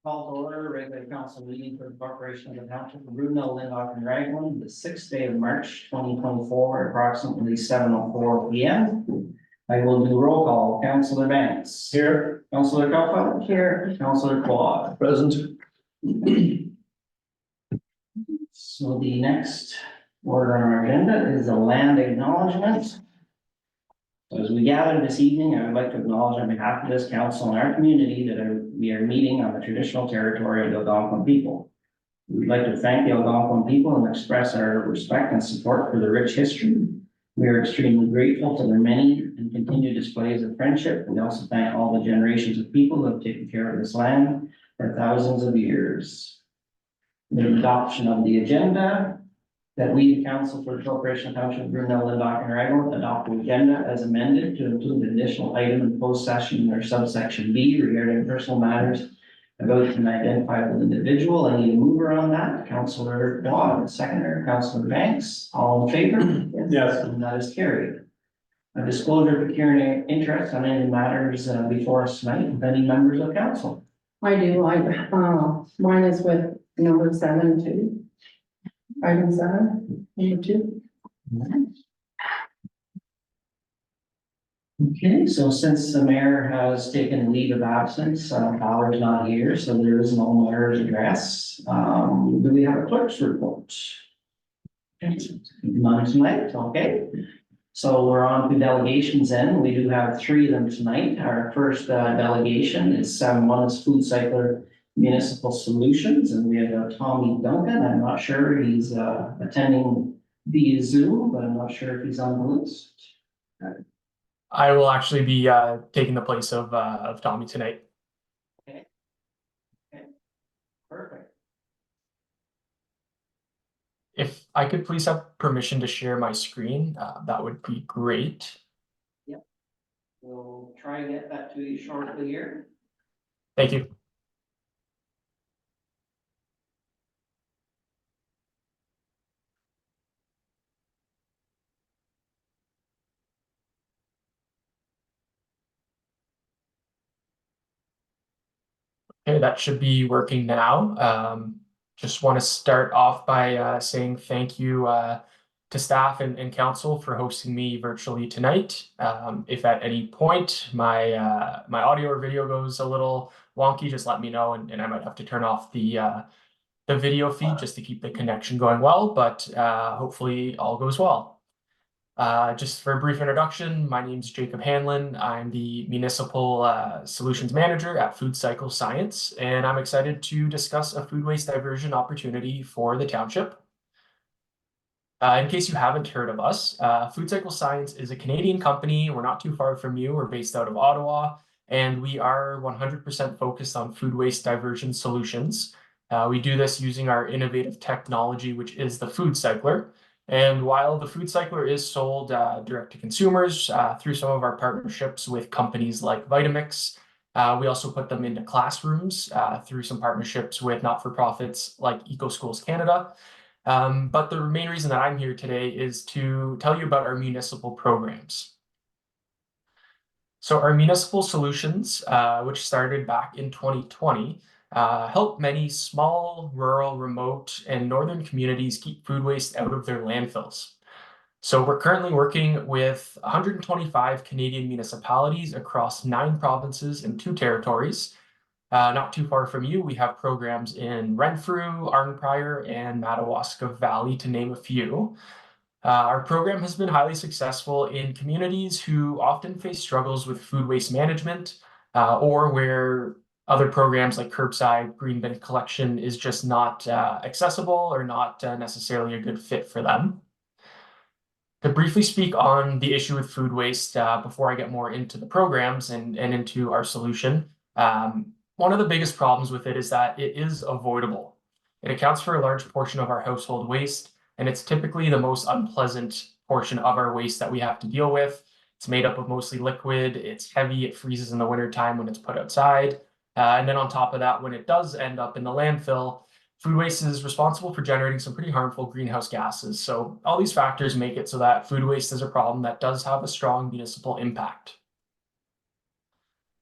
Call to order regular council meeting for the corporation of the township of Brunel, Lindhoek and Raglan, the sixth day of March, 2024, approximately 7:04 p.m. I will do roll call. Councillor Banks. Here. Councillor Kelfeld. Here. Councillor Quad. Present. So the next order on our agenda is the land acknowledgement. As we gather this evening, I would like to acknowledge on behalf of this council and our community that we are meeting on the traditional territory of the Algonquin people. We would like to thank the Algonquin people and express our respect and support for their rich history. We are extremely grateful for their many and continued displays of friendship. We also thank all the generations of people who have taken care of this land for thousands of years. The adoption of the agenda. That we, the Council for the Corporation of Township of Brunel, Lindhoek and Raglan, adopt the agenda as amended to include an additional item in closed session or subsection B regarding personal matters about an identifiable individual. I need a mover on that. Councillor Quad, seconder, Councillor Banks, all in favor? Yes. And that is carried. A disclosure of pecuniary interest on any matters before us tonight with any members of council. I do, mine is with number 7 too. Item 7, number 2. Okay, so since the mayor has taken leave of absence, Fowler's not here, so there is no mayor's address. Do we have a clerk's report? None tonight, okay. So we're on to delegations then. We do have 3 of them tonight. Our first delegation is 7-1 is Food Cycler Municipal Solutions, and we have Tommy Duncan. I'm not sure he's attending via Zoom, but I'm not sure if he's on the list. I will actually be taking the place of Tommy tonight. Okay. Perfect. If I could please have permission to share my screen, that would be great. Yep. We'll try and get that to you shortly here. Thank you. Okay, that should be working now. Just want to start off by saying thank you to staff and council for hosting me virtually tonight. If at any point my audio or video goes a little wonky, just let me know, and I might have to turn off the video feed just to keep the connection going well, but hopefully all goes well. Just for a brief introduction, my name is Jacob Hanlon. I'm the Municipal Solutions Manager at Food Cycle Science, and I'm excited to discuss a food waste diversion opportunity for the township. In case you haven't heard of us, Food Cycle Science is a Canadian company. We're not too far from you. We're based out of Ottawa, and we are 100% focused on food waste diversion solutions. We do this using our innovative technology, which is the Food Cycler. And while the Food Cycler is sold direct to consumers through some of our partnerships with companies like Vitamix, we also put them into classrooms through some partnerships with not-for-profits like Eco Schools Canada. But the main reason that I'm here today is to tell you about our municipal programs. So our municipal solutions, which started back in 2020, help many small, rural, remote, and northern communities keep food waste out of their landfills. So we're currently working with 125 Canadian municipalities across 9 provinces and 2 territories. Not too far from you, we have programs in Renfrew, Arnprior, and Madawaska Valley, to name a few. Our program has been highly successful in communities who often face struggles with food waste management or where other programs like curbside green bin collection is just not accessible or not necessarily a good fit for them. To briefly speak on the issue with food waste before I get more into the programs and into our solution, one of the biggest problems with it is that it is avoidable. It accounts for a large portion of our household waste, and it's typically the most unpleasant portion of our waste that we have to deal with. It's made up of mostly liquid, it's heavy, it freezes in the wintertime when it's put outside. And then on top of that, when it does end up in the landfill, food waste is responsible for generating some pretty harmful greenhouse gases. So all these factors make it so that food waste is a problem that does have a strong municipal impact.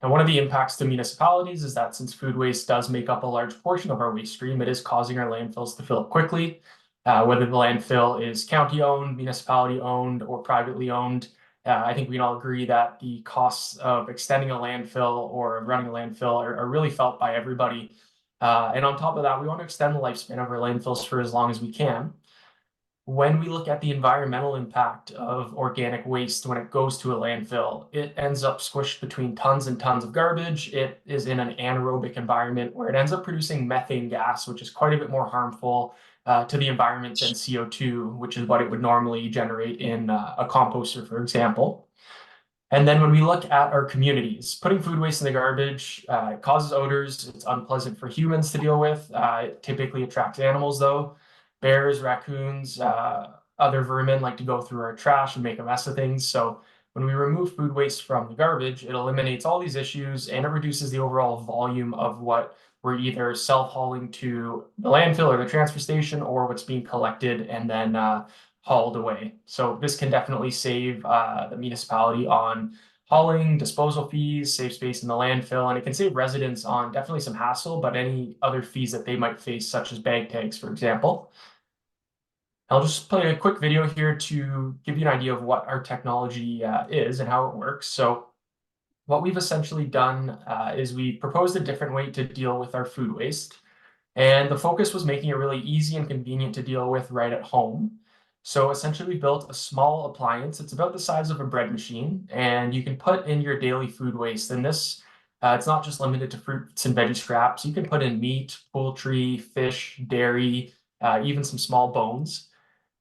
And one of the impacts to municipalities is that since food waste does make up a large portion of our waste stream, it is causing our landfills to fill up quickly. Whether the landfill is county-owned, municipality-owned, or privately owned, I think we can all agree that the costs of extending a landfill or running a landfill are really felt by everybody. And on top of that, we want to extend the lifespan of our landfills for as long as we can. When we look at the environmental impact of organic waste when it goes to a landfill, it ends up squished between tons and tons of garbage. It is in an anaerobic environment where it ends up producing methane gas, which is quite a bit more harmful to the environment than CO2, which is what it would normally generate in a composter, for example. And then when we look at our communities, putting food waste in the garbage causes odors. It's unpleasant for humans to deal with. It typically attracts animals, though. Bears, raccoons, other vermin like to go through our trash and make a mess of things. So when we remove food waste from the garbage, it eliminates all these issues and it reduces the overall volume of what we're either self-hauling to the landfill or the transfer station, or what's being collected and then hauled away. So this can definitely save the municipality on hauling, disposal fees, save space in the landfill, and it can save residents on definitely some hassle, but any other fees that they might face, such as bag tags, for example. I'll just play a quick video here to give you an idea of what our technology is and how it works. So what we've essentially done is we proposed a different way to deal with our food waste. And the focus was making it really easy and convenient to deal with right at home. So essentially we built a small appliance. It's about the size of a bread machine, and you can put in your daily food waste. And this, it's not just limited to fruits and veggie scraps. You can put in meat, poultry, fish, dairy, even some small bones.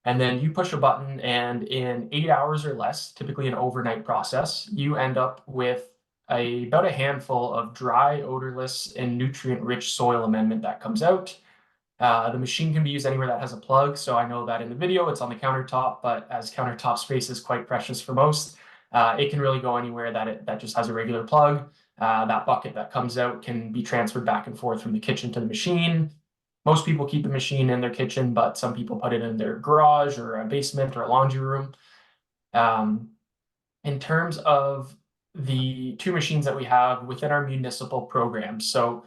And then you push a button, and in 8 hours or less, typically an overnight process, you end up with about a handful of dry, odorless, and nutrient-rich soil amendment that comes out. The machine can be used anywhere that has a plug. So I know that in the video, it's on the countertop, but as countertop space is quite precious for most, it can really go anywhere that just has a regular plug. That bucket that comes out can be transferred back and forth from the kitchen to the machine. Most people keep the machine in their kitchen, but some people put it in their garage or a basement or a laundry room. In terms of the two machines that we have within our municipal program, so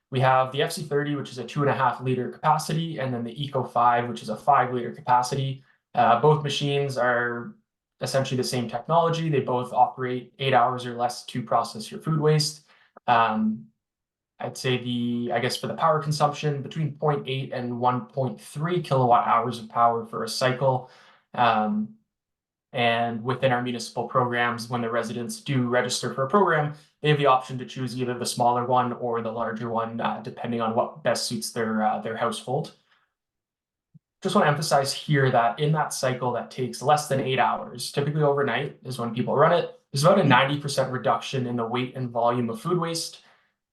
we have the FC30, which is a 2.5 liter capacity, and then the Eco 5, which is a 5 liter capacity. Both machines are essentially the same technology. They both operate 8 hours or less to process your food waste. I'd say I guess for the power consumption, between 0.8 and 1.3 kilowatt hours of power for a cycle. And within our municipal programs, when the residents do register for a program, they have the option to choose either the smaller one or the larger one, depending on what best suits their household. Just want to emphasize here that in that cycle that takes less than 8 hours, typically overnight is when people run it, there's about a 90% reduction in the weight and volume of food waste.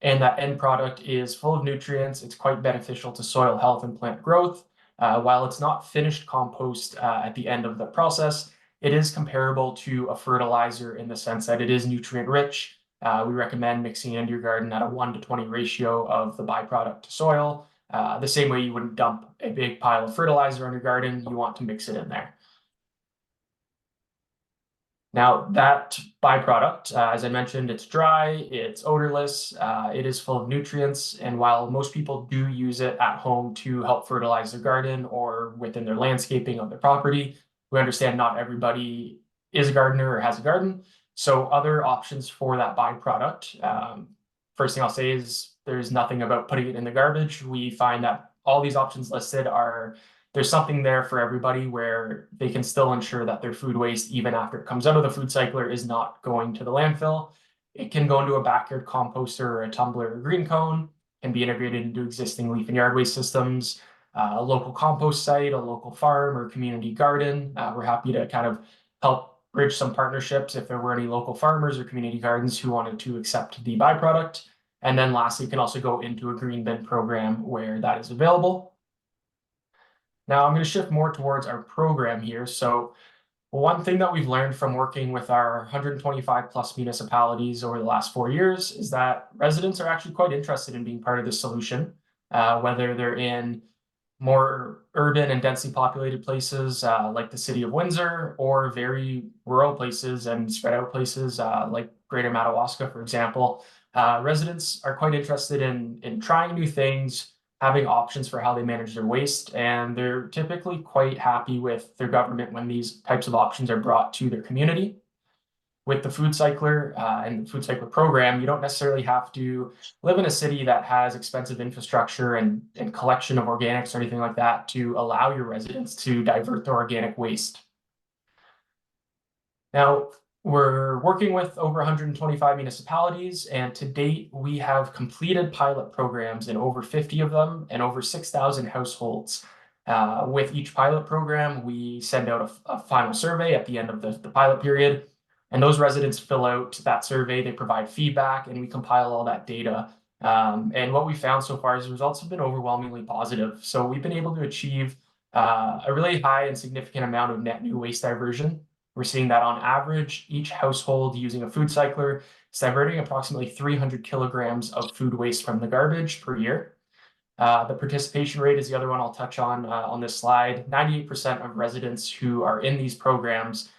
And that end product is full of nutrients. It's quite beneficial to soil health and plant growth. While it's not finished compost at the end of the process, it is comparable to a fertilizer in the sense that it is nutrient rich. We recommend mixing it into your garden at a 1:20 ratio of the byproduct to soil. The same way you wouldn't dump a big pile of fertilizer on your garden, you want to mix it in there. Now that byproduct, as I mentioned, it's dry, it's odorless, it is full of nutrients, and while most people do use it at home to help fertilize their garden or within their landscaping of their property, we understand not everybody is a gardener or has a garden. So other options for that byproduct, first thing I'll say is there's nothing about putting it in the garbage. We find that all these options listed there's something there for everybody where they can still ensure that their food waste, even after it comes out of the food cycler, is not going to the landfill. It can go into a backyard composter or a tumbler or green cone, can be integrated into existing leaf and yard waste systems, a local compost site, a local farm or community garden. We're happy to kind of help bridge some partnerships if there were any local farmers or community gardens who wanted to accept the byproduct. And then lastly, you can also go into a green bin program where that is available. Now I'm going to shift more towards our program here. So one thing that we've learned from working with our 125 plus municipalities over the last 4 years is that residents are actually quite interested in being part of this solution, whether they're in more urban and densely populated places like the city of Windsor, or very rural places and spread out places like Greater Madawaska, for example. Residents are quite interested in trying new things, having options for how they manage their waste, and they're typically quite happy with their government when these types of options are brought to their community. With the Food Cycler and the Food Cycler program, you don't necessarily have to live in a city that has expensive infrastructure and collection of organics or anything like that to allow your residents to divert their organic waste. Now, we're working with over 125 municipalities, and to date, we have completed pilot programs in over 50 of them and over 6,000 households. With each pilot program, we send out a final survey at the end of the pilot period, and those residents fill out that survey, they provide feedback, and we compile all that data. And what we found so far is the results have been overwhelmingly positive. So we've been able to achieve a really high and significant amount of net new waste diversion. We're seeing that on average, each household using a Food Cycler is diverting approximately 300 kilograms of food waste from the garbage per year. The participation rate is the other one I'll touch on this slide. 98% of residents who are in these programs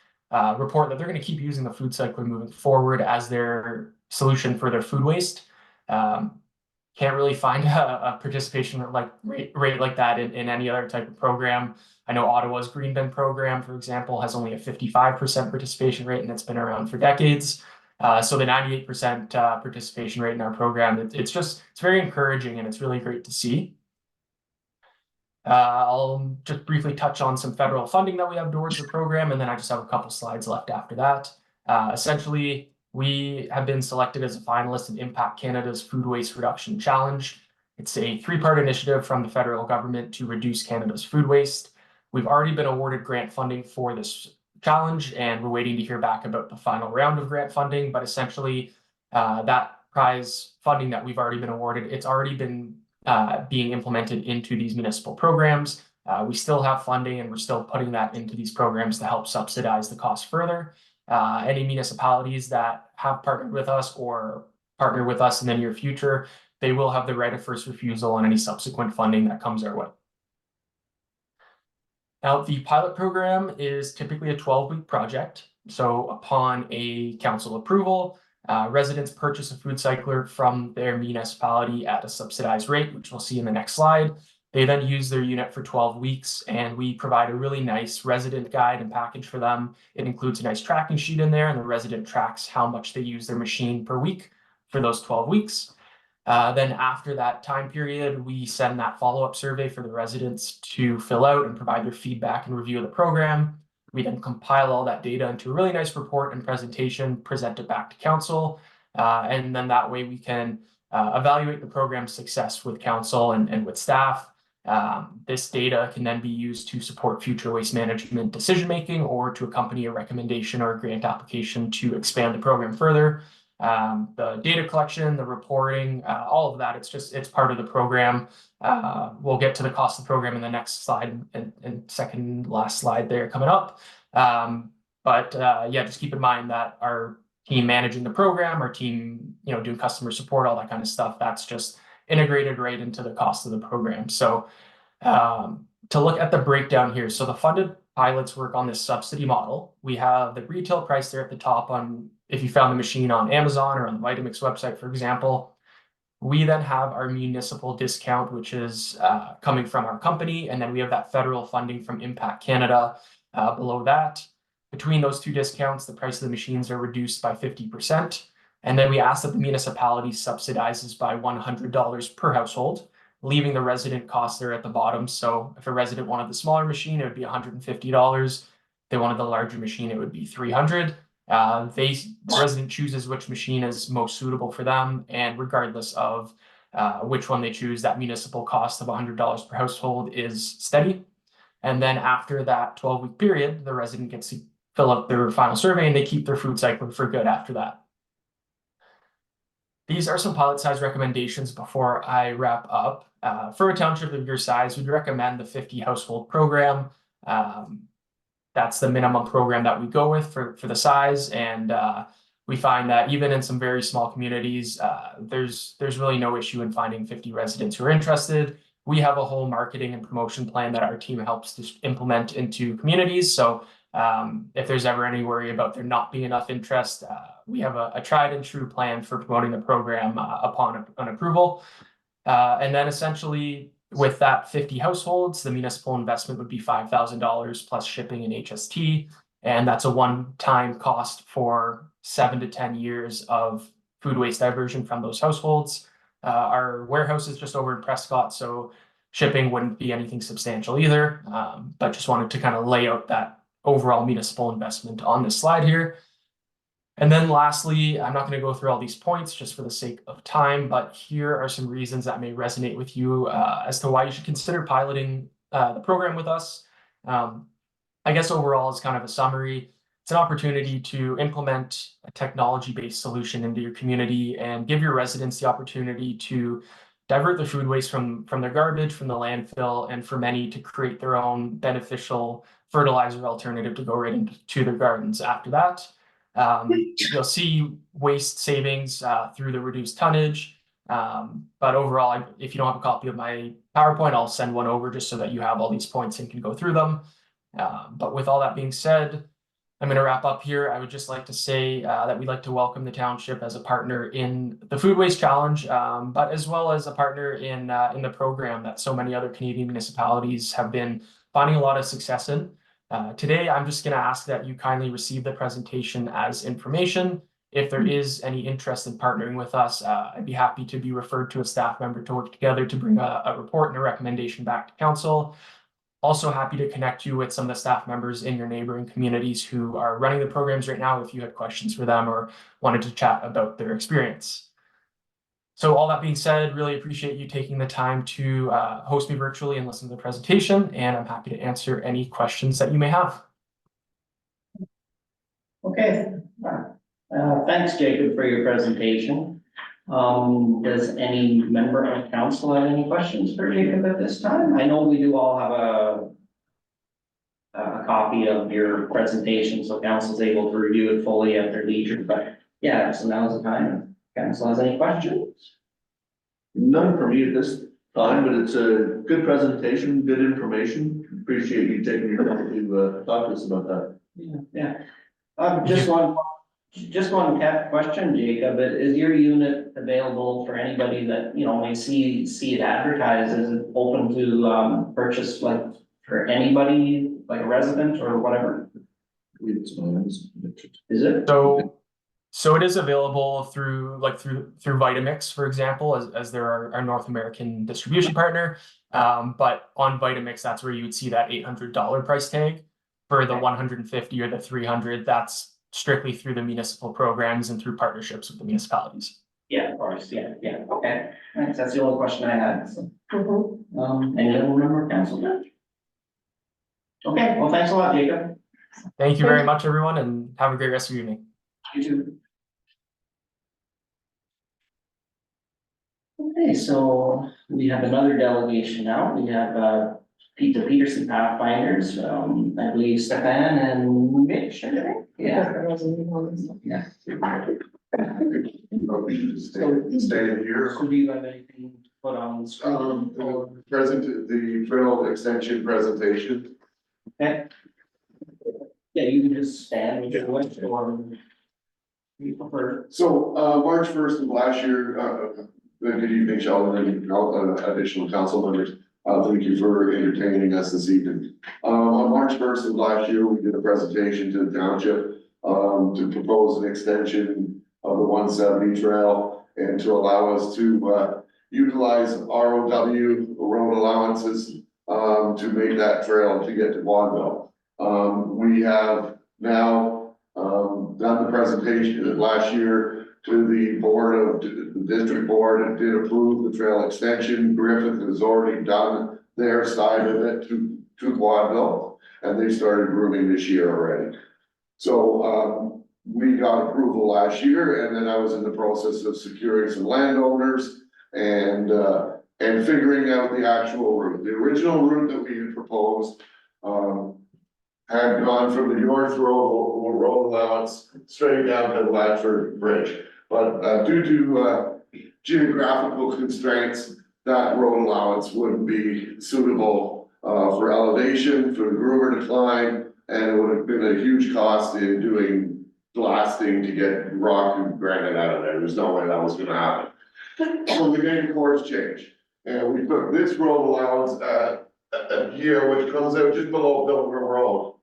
report that they're going to keep using the Food Cycler moving forward as their solution for their food waste. Can't really find a participation rate like that in any other type of program. I know Ottawa's Green Bin program, for example, has only a 55% participation rate, and it's been around for decades. So the 98% participation rate in our program, it's very encouraging, and it's really great to see. I'll just briefly touch on some federal funding that we have towards the program, and then I just have a couple slides left after that. Essentially, we have been selected as a finalist in Impact Canada's Food Waste Reduction Challenge. It's a three-part initiative from the federal government to reduce Canada's food waste. We've already been awarded grant funding for this challenge, and we're waiting to hear back about the final round of grant funding. But essentially, that prize funding that we've already been awarded, it's already been being implemented into these municipal programs. We still have funding, and we're still putting that into these programs to help subsidize the cost further. Any municipalities that have partnered with us or partner with us in the near future, they will have the right of first refusal on any subsequent funding that comes our way. Now, the pilot program is typically a 12-week project. So upon a council approval, residents purchase a Food Cycler from their municipality at a subsidized rate, which we'll see in the next slide. They then use their unit for 12 weeks, and we provide a really nice resident guide and package for them. It includes a nice tracking sheet in there, and the resident tracks how much they use their machine per week for those 12 weeks. Then after that time period, we send that follow-up survey for the residents to fill out and provide their feedback and review of the program. We then compile all that data into a really nice report and presentation, present it back to council, and then that way we can evaluate the program's success with council and with staff. This data can then be used to support future waste management decision-making or to accompany a recommendation or a grant application to expand the program further. The data collection, the reporting, all of that, it's part of the program. We'll get to the cost of the program in the next slide and second last slide there coming up. Yeah, just keep in mind that our team managing the program, our team, doing customer support, all that kind of stuff, that's just integrated right into the cost of the program. So to look at the breakdown here, so the funded pilots work on this subsidy model. We have the retail price there at the top on if you found the machine on Amazon or on the Vitamix website, for example. We then have our municipal discount, which is coming from our company, and then we have that federal funding from Impact Canada below that. Between those two discounts, the price of the machines are reduced by 50%. And then we ask that the municipality subsidizes by $100 per household, leaving the resident cost there at the bottom. So if a resident wanted the smaller machine, it would be $150. If they wanted the larger machine, it would be $300. The resident chooses which machine is most suitable for them, and regardless of which one they choose, that municipal cost of $100 per household is steady. And then after that 12-week period, the resident gets to fill out their final survey, and they keep their Food Cycler for good after that. These are some pilot size recommendations before I wrap up. For a township of your size, we'd recommend the 50 household program. That's the minimum program that we go with for the size. And we find that even in some very small communities, there's really no issue in finding 50 residents who are interested. we have a whole marketing and promotion plan that our team helps to implement into communities. So if there's ever any worry about there not being enough interest, we have a tried and true plan for promoting the program upon an approval. And then essentially with that 50 households, the municipal investment would be $5,000 plus shipping and HST. And that's a one-time cost for 7 to 10 years of food waste diversion from those households. Our warehouse is just over in Prescott, so shipping wouldn't be anything substantial either. But just wanted to kind of lay out that overall municipal investment on this slide here. And then lastly, I'm not going to go through all these points just for the sake of time, but here are some reasons that may resonate with you as to why you should consider piloting the program with us. I guess overall is kind of a summary. It's an opportunity to implement a technology-based solution into your community and give your residents the opportunity to divert the food waste from their garbage, from the landfill, and for many to create their own beneficial fertilizer alternative to go right into their gardens after that. You'll see waste savings through the reduced tonnage. But overall, if you don't have a copy of my PowerPoint, I'll send one over just so that you have all these points and can go through them. But with all that being said, I'm going to wrap up here. I would just like to say that we'd like to welcome the township as a partner in the Food Waste Challenge, but as well as a partner in the program that so many other Canadian municipalities have been finding a lot of success in. Today, I'm just going to ask that you kindly receive the presentation as information. If there is any interest in partnering with us, I'd be happy to be referred to a staff member to work together to bring a report and a recommendation back to council. Also happy to connect you with some of the staff members in your neighboring communities who are running the programs right now if you had questions for them or wanted to chat about their experience. So all that being said, really appreciate you taking the time to host me virtually and listen to the presentation, and I'm happy to answer any questions that you may have. Okay, thanks, Jacob, for your presentation. Does any member of council have any questions for Jacob at this time? I know we do all have a copy of your presentation, so council's able to review it fully at their leisure, but yeah, so now's the time. Council has any questions? None for me at this time, but it's a good presentation, good information. Appreciate you taking your time to talk to us about that. Yeah. Just one question, Jacob. Is your unit available for anybody that, you know, may see it advertised? Is it open to purchase, like, for anybody, like a resident or whatever? Is it? So it is available through Vitamix, for example, as they're our North American distribution partner. But on Vitamix, that's where you would see that $800 price tag. For the 150 or the 300, that's strictly through the municipal programs and through partnerships with the municipalities. Yeah, of course. Yeah. Okay. Thanks. That's the only question I had. So, any other member of council? Okay. Well, thanks a lot, Jacob. Thank you very much, everyone, and have a great rest of your evening. You too. Okay, so we have another delegation now. We have the Peterson Pathfinders, I believe Stefan and Mitch, I think. Yeah. Yeah. Staying here. So do you have anything to put on the screen? The trail extension presentation. Okay. Yeah, you can just stand with your wish or you prefer. So, March 1st of last year, good evening, Sheldon, and additional council members. Thank you for entertaining us this evening. On March 1st of last year, we did a presentation to the township to propose an extension of the 170 trail and to allow us to utilize ROW road allowances to make that trail to get to Vaudeville. We have now done the presentation last year to the board of the district board and did approve the trail extension. Griffith has already done their side of it to Vaudeville, and they started grooming this year already. So we got approval last year, and then I was in the process of securing some landowners and figuring out the actual route. The original route that we had proposed had gone from the York road allowance straight down to the Latchford Bridge. But due to geographical constraints, that road allowance wouldn't be suitable, for elevation, for the groomer decline, and it would have been a huge cost in doing blasting to get rock and granite out of there. There's no way that was gonna happen. So we made a course change, and we took this road allowance here, which comes out just below Pilgrim Road.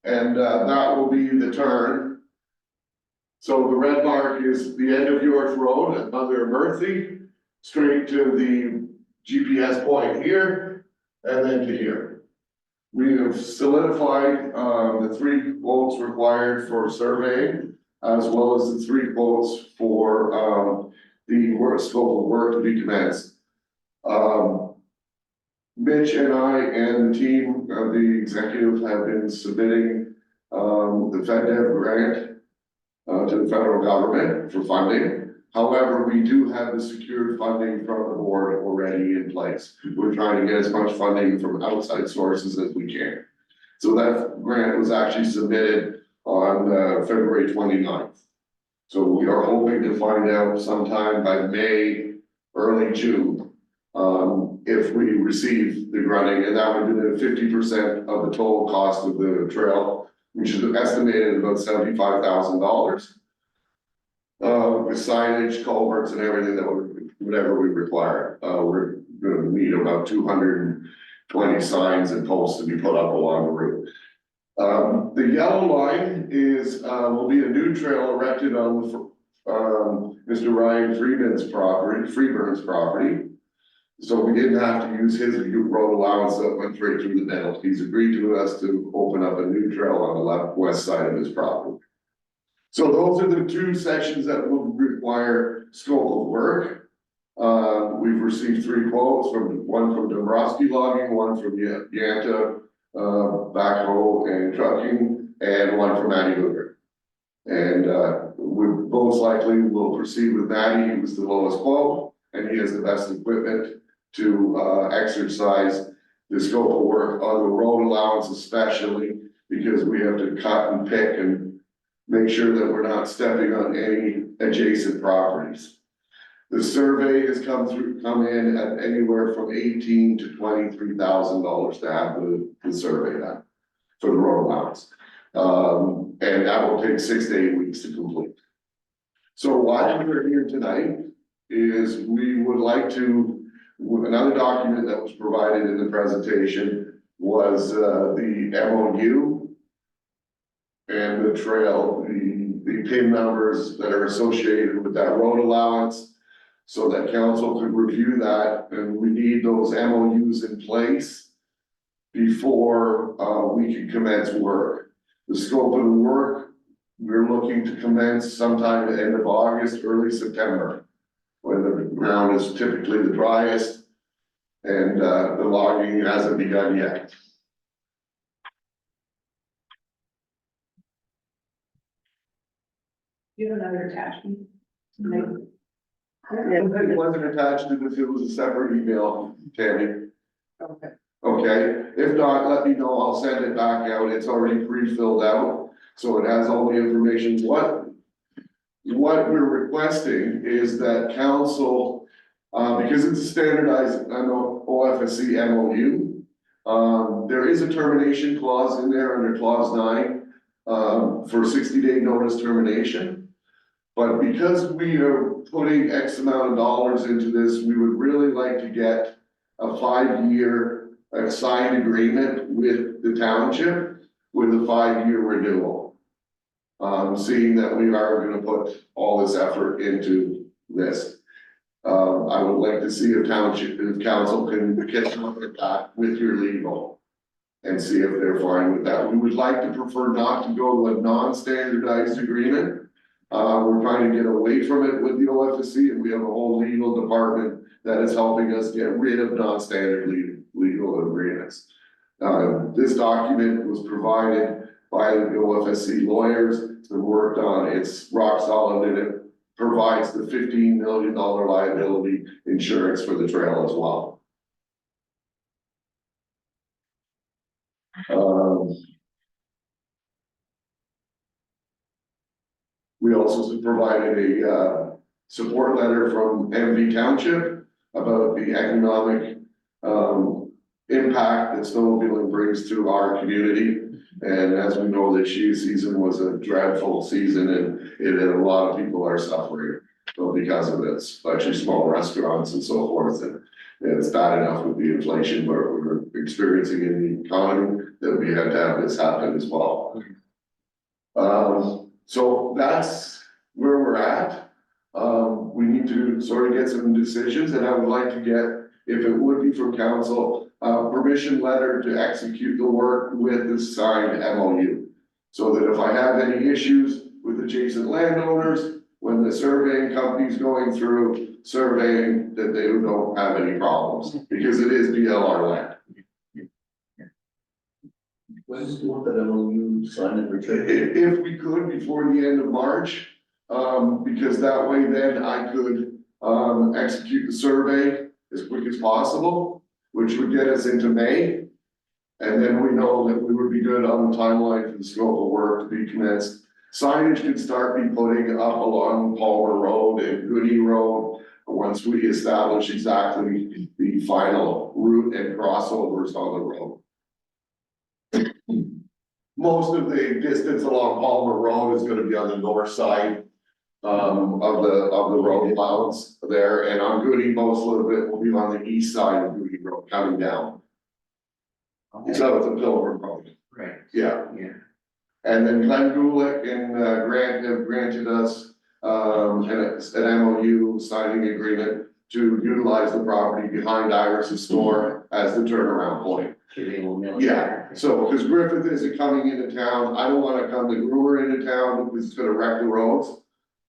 And, that will be the turn. So the red mark is the end of York Road at Mother Murphy, straight to the GPS point here, and then to here. We have solidified, the 3 quotes required for surveying, as well as the 3 quotes for, the work, scope of work to be commenced. Mitch and I and the team of the executive have been submitting, the FedDev grant, to the federal government for funding. However, we do have the secured funding from the board already in place. We're trying to get as much funding from outside sources as we can. So that grant was actually submitted on, February 29th. So we are hoping to find out sometime by May, early June, if we receive the grunting, and that would be the 50% of the total cost of the trail, which is estimated about $75,000. With signage, culverts and everything that would, whatever we require, we're gonna need about 220 signs and posts to be put up along the route. The yellow line is, will be a new trail erected on, Mr. Ryan Freeburn's property. So we didn't have to use his road allowance that went right through the middle. He's agreed to us to open up a new trail on the west side of his property. So those are the 2 sections that will require scope of work. We've received 3 quotes one from Dombrowski Logging, one from Yanta, backhoe and trucking, and one from Matty Hoover. And, we most likely will proceed with Matty. He was the lowest quote, and he has the best equipment to, exercise the scope of work on the road allowance, especially because we have to cut and pick and make sure that we're not stepping on any adjacent properties. The survey has come in at anywhere from $18,000 to $23,000 to have the survey done for the road allowance. And that will take 6 to 8 weeks to complete. So why we're here tonight is we would like to, another document that was provided in the presentation was, the MOU and the trail, the PIN numbers that are associated with that road allowance, so that council could review that, and we need those MOUs in place before, we can commence work. The scope of the work, we're looking to commence sometime at the end of August, early September, when the ground is typically the driest, and, the logging hasn't begun yet. You have another attachment? It wasn't attached to this, it was a separate email, Tammy. Okay. Okay, if not, let me know, I'll send it back out, it's already pre-filled out, so it has all the information. What we're requesting is that council, because it's a standardized, OFSC MOU, there is a termination clause in there under clause 9, for 60-day notice termination. But because we are putting X amount of dollars into this, we would really like to get a 5-year signed agreement with the township with a 5-year renewal. Seeing that we are gonna put all this effort into this. I would like to see if council can get some of that with your legal and see if they're fine with that. We would like to prefer not to go to a non-standardized agreement. We're trying to get away from it with the OFSC, and we have a whole legal department that is helping us get rid of non-standard legal agreements. This document was provided by the OFSC lawyers. It's been worked on, it's rock solid, and it provides the $15 million liability insurance for the trail as well. We also provided a support letter from MV Township about the economic, impact that snowmobiling brings to our community. And as we know, the ski season was a dreadful season and a lot of people are suffering. Because of this, especially small restaurants and so forth, and it's bad enough with the inflation, but we're experiencing in the economy that we had to have this happen as well. So that's where we're at. We need to sort of get some decisions, and I would like to get, if it would be from council, permission letter to execute the work with the signed MOU. So that if I have any issues with adjacent landowners, when the surveying company's going through surveying, that they don't have any problems, because it is BLR land. When's the one that you sign and return? If we could, before the end of March, because that way then I could, execute the survey as quick as possible, which would get us into May. And then we know that we would be good on the timeline for the scope of work to be commenced. Signage can start be putting up along Palmer Road and Goody Road, once we establish exactly the final route and crossovers on the road. Most of the distance along Palmer Road is gonna be on the north side of the road allowance there, and on Goody, most of it will be on the east side of Goody Road coming down. So it's a Pilgrim Road, Right. yeah. Yeah. And then Glenn Gulick and Grant have granted us an MOU signing agreement to utilize the property behind Iris's store as the turnaround point. Yeah, so because Griffith isn't coming into town, I don't wanna come to Brewer into town because it's gonna wreck the roads.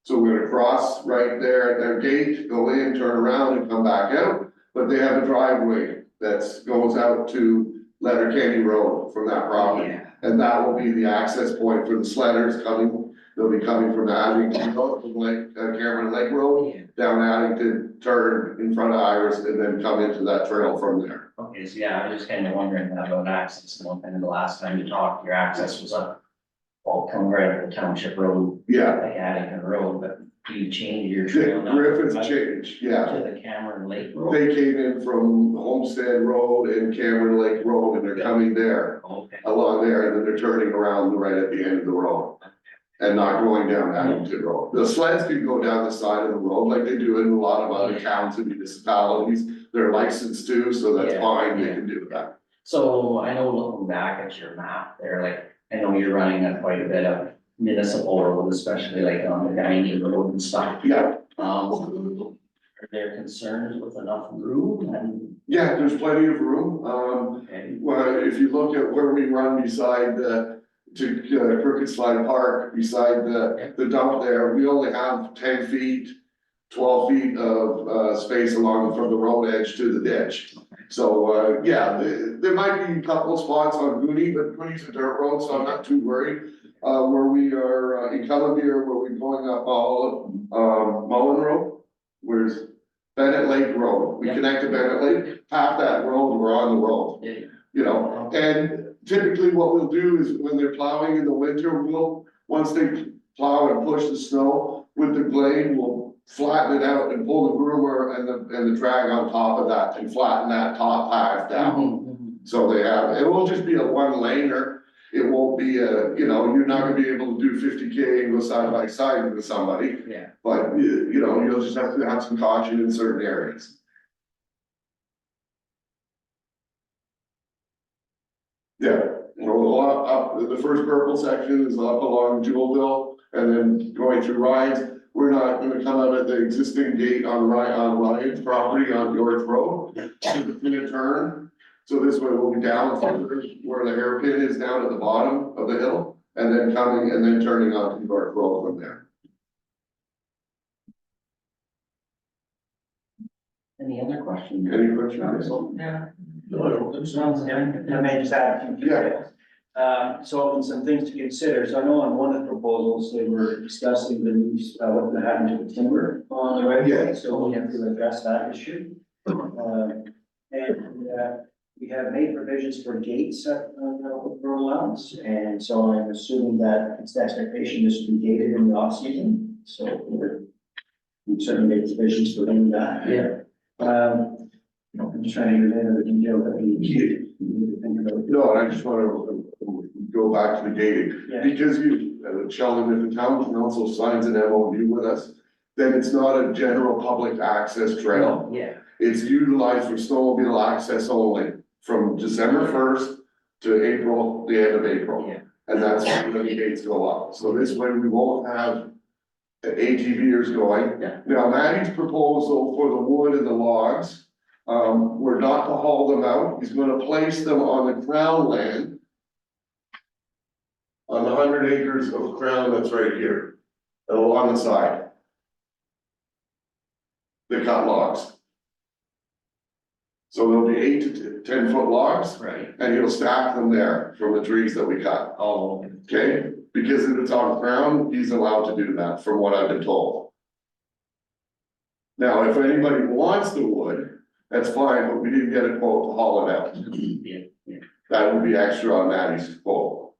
So we're gonna cross right there at their gate, go in, turn around and come back out, but they have a driveway that goes out to Letterkenny Road from that property. Yeah. And that will be the access point for the sledders coming, they'll be coming from Addington Road, from Cameron Lake Road, Yeah. down Addington, turn in front of Iris, and then come into that trail from there. Okay, so yeah, I was just kind of wondering about access, and kind of the last time you talked, your access was up. All come right up the township road, Yeah, like Addington Road, but you changed your trail now. Griffith's up changed, yeah. To the Cameron Lake Road. They came in from Homestead Road and Cameron Lake Road, and they're coming there, Okay. along there, and then they're turning around right at the end of the road. And not going down Addington Road. The sleds can go down the side of the road like they do in a lot of other towns and municipalities. They're licensed to, so that's Yeah, fine, they yeah. can do that. So I know looking back at your map there, like, I know you're running a quite a bit of municipal road, especially like on the Guiney Road and stuff. Yeah, Are there concerns with enough room and, yeah, there's plenty of room. okay, Well, if you look at where we run beside Crooked Slide Park, beside the dump there, we only have 10 feet, 12 feet of, space along from the road edge to the ditch. So, yeah, there might be a couple of spots on Goody, but Goody's a dirt road, so I'm not too worried. Where we are, in Columbia, where we're going up all, Mullen Road, where's Bennett Lake Road, we Yeah. connect to Bennett Lake, half that road, we're on the road, yeah, you know, and typically what we'll do is when they're plowing in the winter, once they plow and push the snow with the blade, we'll flatten it out and pull the groomer and the drag on top of that and flatten that top half down. Mhm. So they have, it will just be a one laner. It won't be a, you're not gonna be able to do 50K and go side by side with somebody, Yeah, but you'll just have to have some caution in certain areas. Yeah, the first purple section is up along Jewelville and then going through Ryan's. We're not gonna come out at the existing gate on Ryan's property on York Road. We're gonna turn, so this way we'll be down where the hairpin is down at the bottom of the hill. And then coming and then turning onto York Road from there. any other questions? Any questions? Yeah. Sounds good. I may just add a few details. So some things to consider. So I know on one of the proposals, they were discussing the use, what would happen to the timber on the right of way. Yeah. So we have to address that issue. We have made provisions for gates for allowance. And so I'm assuming that it's the expectation this will be gated in the off season. So we certainly made provisions for doing that. Yeah. I'm just trying to get into the detail that we need to think about. No, and I just wanna go back to the gating, Yeah. because Sheldon, if the town council signs an MOU with us, then it's not a general public access trail. Yeah, It's utilized for snowmobile access only from December first to April, the end of April. yeah. And that's when the gates go up, so this way we won't have the ATVers going. Yeah. Now, Matty's proposal for the wood and the logs, we're not to haul them out, he's gonna place them on the crown land. On the 100 acres of crown that's right here, along the side. They cut logs. So there'll be 8 to 10 foot logs, Right. and he'll stack them there from the trees that we cut. Oh, Okay, because if it's on ground, he's allowed to do that, from what I've been told. Now, if anybody wants the wood, that's fine, but we didn't get a quote to haul it out. yeah, yeah. That would be extra on Matty's quote.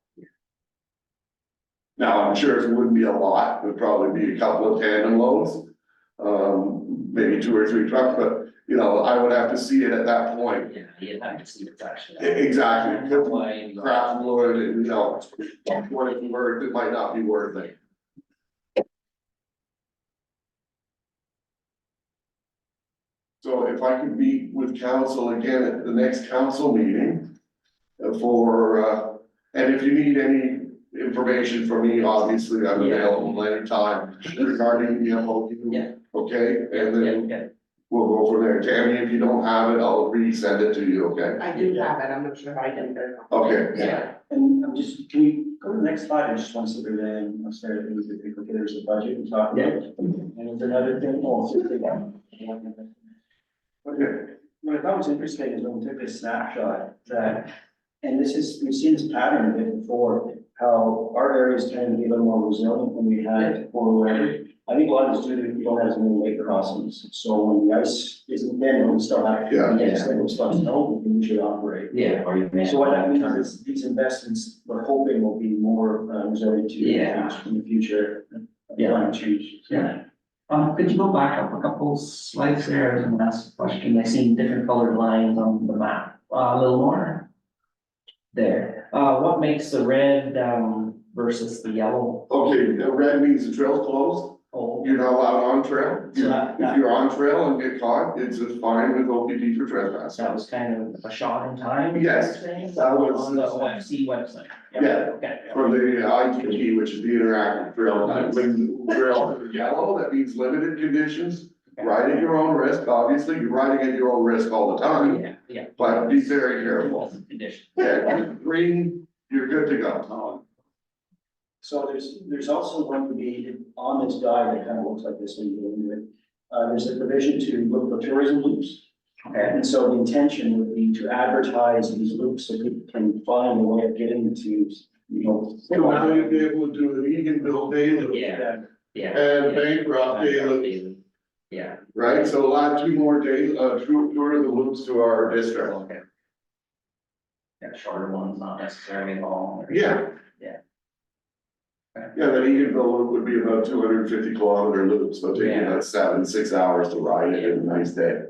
Now, I'm sure it wouldn't be a lot, it would probably be a couple of tandem loads. Maybe 2 or 3 trucks, but, you know, I would have to see it at that point. Yeah, you'd have to see what's actually. Exactly. Why- Craft wood and, you know, what it's worth, it might not be worth it. So if I could meet with council again at the next council meeting and if you need any information from me, obviously, I'm Yeah. available anytime regarding the MOU. Yeah. Okay, and then Yeah, we'll go from there. Tammy, if you don't have it, I'll resend it to you, okay? I do have it, I'm not sure how I can. Okay. yeah. And I'm just, can we go to the next slide? I just want to see if there's any, upstairs, things that we could get, there's a budget and talk about. And there's another thing, oh, so they got. Okay, what I thought was interesting is when we took this snapshot that, and this is, we've seen this pattern a bit before, how our areas tend to be a little more resilient when we had poor weather. I think a lot of it's due to we don't have as many lake crossings, so when the ice isn't thin, we still have. Yeah. Yes, then we still snow, we can usually operate. Yeah, or you may. So what that means is these investments, we're hoping will be more resilient to Yeah. in the future. Yeah. Climate change. Yeah. Could you go back up a couple slides there and ask a question? I see different colored lines on the map, a little more. There, what makes the red, versus the yellow? Okay, the red means the trail's closed, Oh, you're not allowed on trail. So that- If you're on trail and get caught, it's a fine with OPD for trespass. that was kind of a shot in time? Yes, you're saying? that was- On the OFC website? Yeah. Okay. For the ITT, which is the interactive trail, when trail is yellow, that means limited conditions. Ride at your own risk, obviously, you're riding at your own risk all the time, Yeah, yeah. but be very careful. Condition. Yeah, green, you're good to go. So there's also going to be on this guide that kind of looks like this when you go into it. There's a provision to look for tourism loops. Okay, And so the intention would be to advertise these loops so people can find a way of getting to, you know. So now you'll be able to do an Eganville Daily yeah, yeah. and Bancroft Daily, Yeah, right? So we'll add 2 more days, tourism loops to our district. okay. Yeah, shorter ones, not necessarily long. Yeah. Yeah. Yeah, the Eganville loop would be about 250 kilometer loop, so taking Yeah. about 6 hours to ride it in a nice day.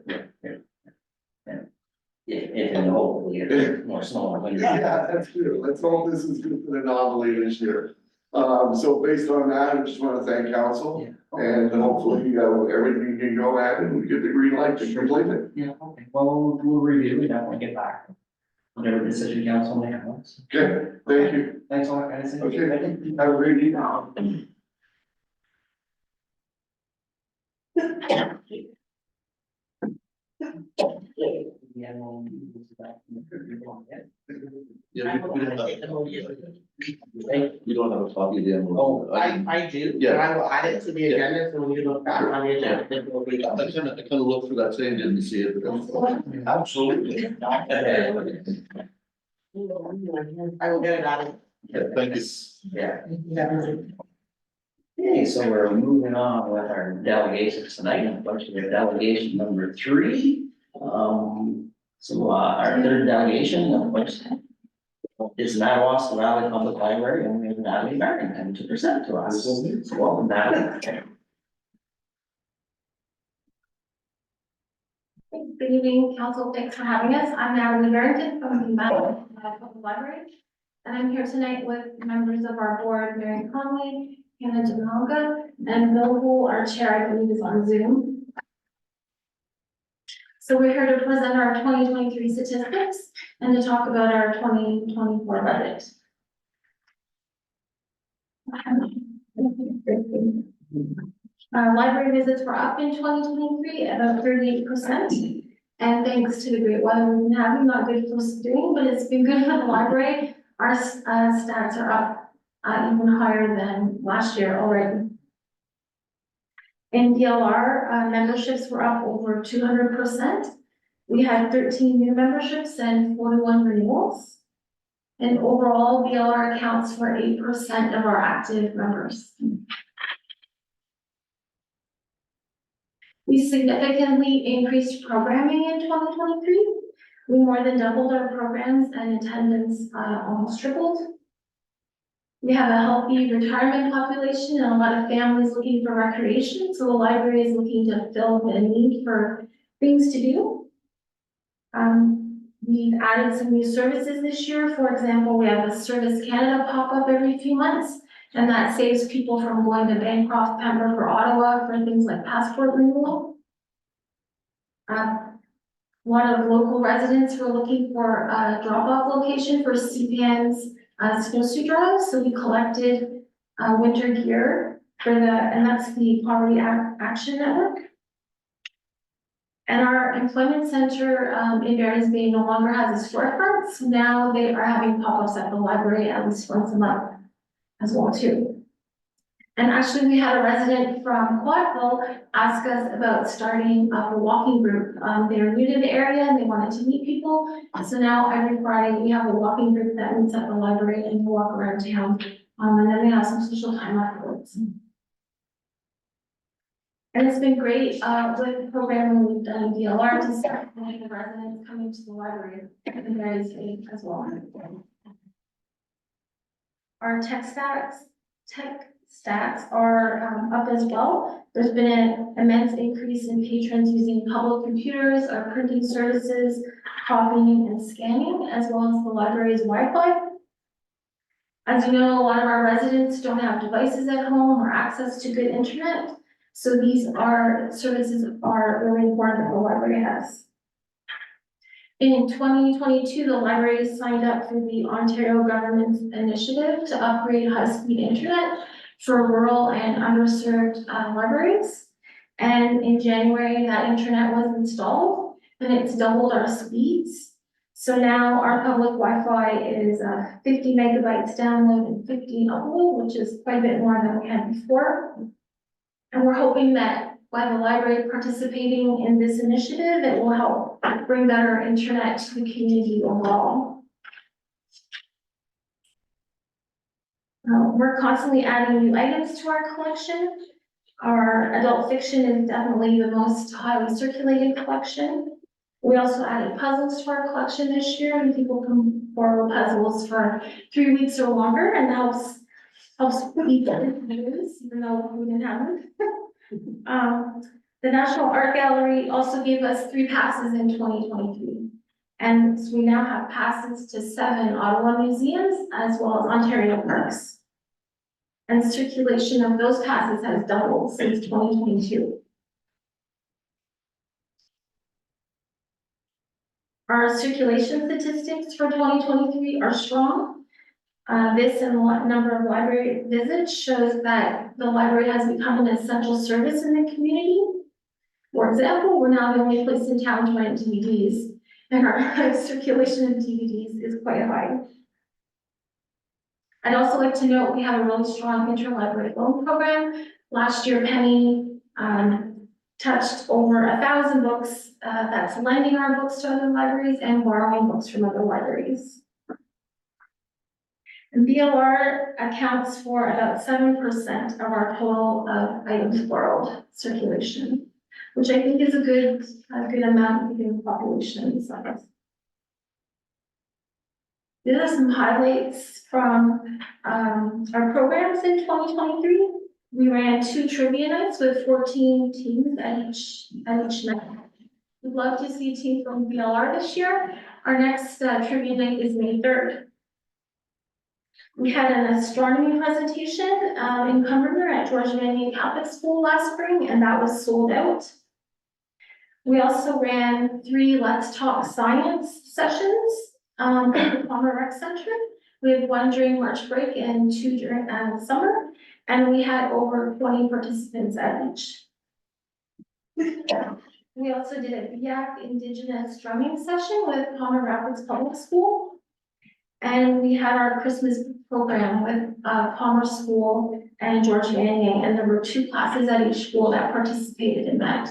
If and hopefully it's more snow. when you're- Yeah, that's true. Let's hope this is good for the anomaly this year. So based on that, I just wanna thank council Yeah. and hopefully, everything can go ahead and we get the green light to complete it. Yeah, okay, well, we'll review, we definitely get back. Whatever decision council may have. Okay, thank you. Thanks a lot, guys. Okay, have a great evening. Yeah, well, Yeah, we don't have, Thank- we don't have a copy of the MOU. Oh, I do, Yeah. and I will add it to the agenda, so when you look back on the agenda, it will be. I kinda looked for that thing, didn't see it, but. Absolutely. I will get it out of. Yeah, thank you. Yeah. Okay, so we're moving on with our delegations tonight, budget delegation number 3. So our third delegation, of course, is Madawaska Valley Public Library, and we have Natalie Barrington to present to us. So welcome, Natalie. Good evening, council. Thanks for having us. I'm Natalie Barrington from the Madison Public Library. And I'm here tonight with members of our board, Mary Conley, Hannah Jamalga, and Bill Wool, our chair, I believe is on Zoom. So we're here to present our 2023 statistics and to talk about our 2024 budget. Library visits were up in 2023 about 38%. And thanks to the great weather we've been having, not good for doing, but it's been good for the library. Our stats are up even higher than last year already. In DLR, memberships were up over 200%. We had 13 new memberships and 41 renewals. And overall, DLR accounts for 8% of our active members. We significantly increased programming in 2023. We more than doubled our programs and attendance almost tripled. We have a healthy retirement population and a lot of families looking for recreation, so the library is looking to fill the need for things to do. We've added some new services this year. For example, we have a Service Canada pop-up every few months, and that saves people from going to Bancroft, Pembroke, or Ottawa for things like passport renewal. A lot of local residents were looking for a drop-off location for CPN's snowsuit drives, so we collected winter gear for and that's the Poverty Action Network. And our employment center in Barry's Bay no longer has a storefront, so now they are having pop-ups at the library at least once a month as well too. And actually, we had a resident from Quadville ask us about starting a walking group. They're new to the area and they wanted to meet people. So now every Friday we have a walking group that meets at the library and we walk around town. And then we have some social time afterwards. And it's been great with the programming we've done in DLR to start having the residents coming to the library in various ways as well. Our tech stats are up as well. There's been an immense increase in patrons using public computers, our printing services, copying and scanning, as well as the library's Wi-Fi. As you know, a lot of our residents don't have devices at home or access to good internet. So these services are really important that the library has. In 2022, the library signed up for the Ontario government's initiative to upgrade high-speed internet for rural and underserved libraries. And in January, that internet was installed and it's doubled our speeds. So now our public Wi-Fi is 50 megabytes download and 50 upload, which is quite a bit more than we had before. And we're hoping that by the library participating in this initiative, it will help bring better internet to the community overall. We're constantly adding new items to our collection. Our adult fiction is definitely the most highly circulated collection. We also added puzzles to our collection this year, and people can borrow puzzles for 3 weeks or longer, and that helps people use, even though we didn't have them. The National Art Gallery also gave us 3 passes in 2023. And so we now have passes to 7 Ottawa museums as well as Ontario parks. And circulation of those passes has doubled since 2022. Our circulation statistics for 2023 are strong. This and the number of library visits shows that the library has become an essential service in the community. For example, we're now the only place in town to rent DVDs, and our circulation of DVDs is quite high. I'd also like to note we have a really strong interlibrary loan program. Last year, Penny touched over 1,000 books. That's lending our books to other libraries and borrowing books from other libraries. And BLR accounts for about 7% of our total items borrowed circulation, which I think is a good amount given the population size. These are some highlights from our programs in 2023. We ran 2 trivia nights with 14 teams at each night. We'd love to see a team from VLR this year. Our next trivia night is May 3rd. We had an astronomy presentation in Cumberland at George Manning Catholic School last spring, and that was sold out. We also ran 3 Let's Talk Science sessions at the Palmer Rec Center. We had 1 during March break and 2 during summer, and we had over 20 participants at each. We also did a BIAC Indigenous drumming session with Palmer Rapids Public School. And we had our Christmas program with Palmer School and George Manning, and there were 2 classes at each school that participated in that.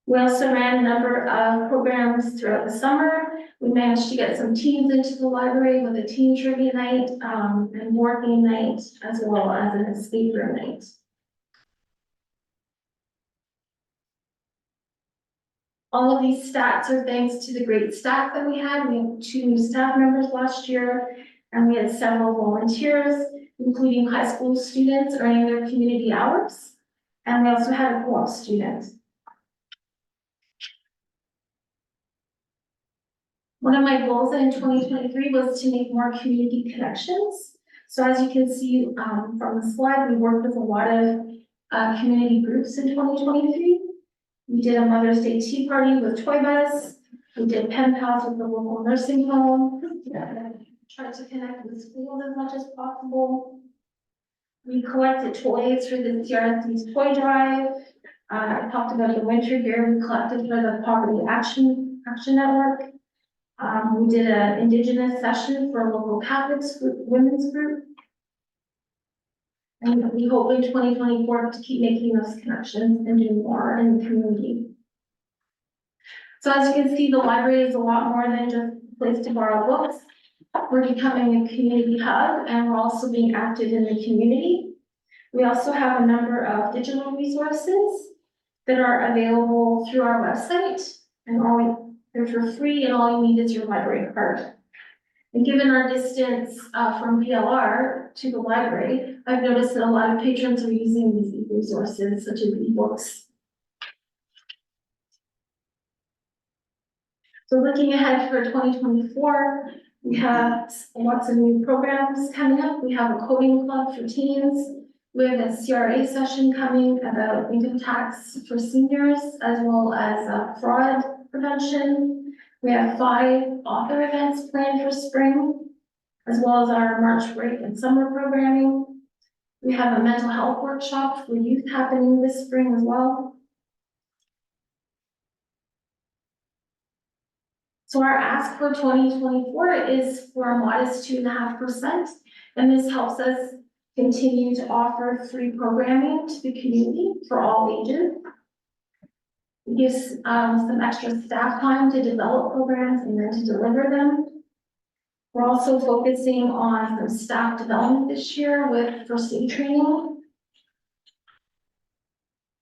We also ran a number of programs throughout the summer. We managed to get some teams into the library with a teen trivia night, and board game night, as well as an escape room night. All of these stats are thanks to the great staff that we had. We had 2 new staff members last year, and we had several volunteers, including high school students earning their community hours. And we also had a co-op student. One of my goals in 2023 was to make more community connections. So as you can see from the slide, we worked with a lot of community groups in 2023. We did a Mother's Day tea party with Toy Bus. We did pen pals with the local nursing home. Tried to connect with schools as much as possible. We collected toys for the CRC's toy drive. I talked about the winter gear we collected for the Poverty Action Network. We did an Indigenous session for a local Catholic women's group. And we hope in 2024 to keep making those connections and do more in the community. So as you can see, the library is a lot more than just a place to borrow books. We're becoming a community hub, and we're also being active in the community. We also have a number of digital resources that are available through our website, and they're for free, and all you need is your library card. And given our distance from VLR to the library, I've noticed that a lot of patrons are using these resources, such as ebooks. So looking ahead for 2024, we have lots of new programs coming up. We have a coding club for teens. We have a CRA session coming about income tax for seniors, as well as fraud prevention. We have 5 author events planned for spring, as well as our March break and summer programming. We have a mental health workshop for youth happening this spring as well. So our ask for 2024 is for a modest 2.5%, and this helps us continue to offer free programming to the community for all ages. It gives some extra staff time to develop programs and then to deliver them. We're also focusing on some staff development this year with first aid training.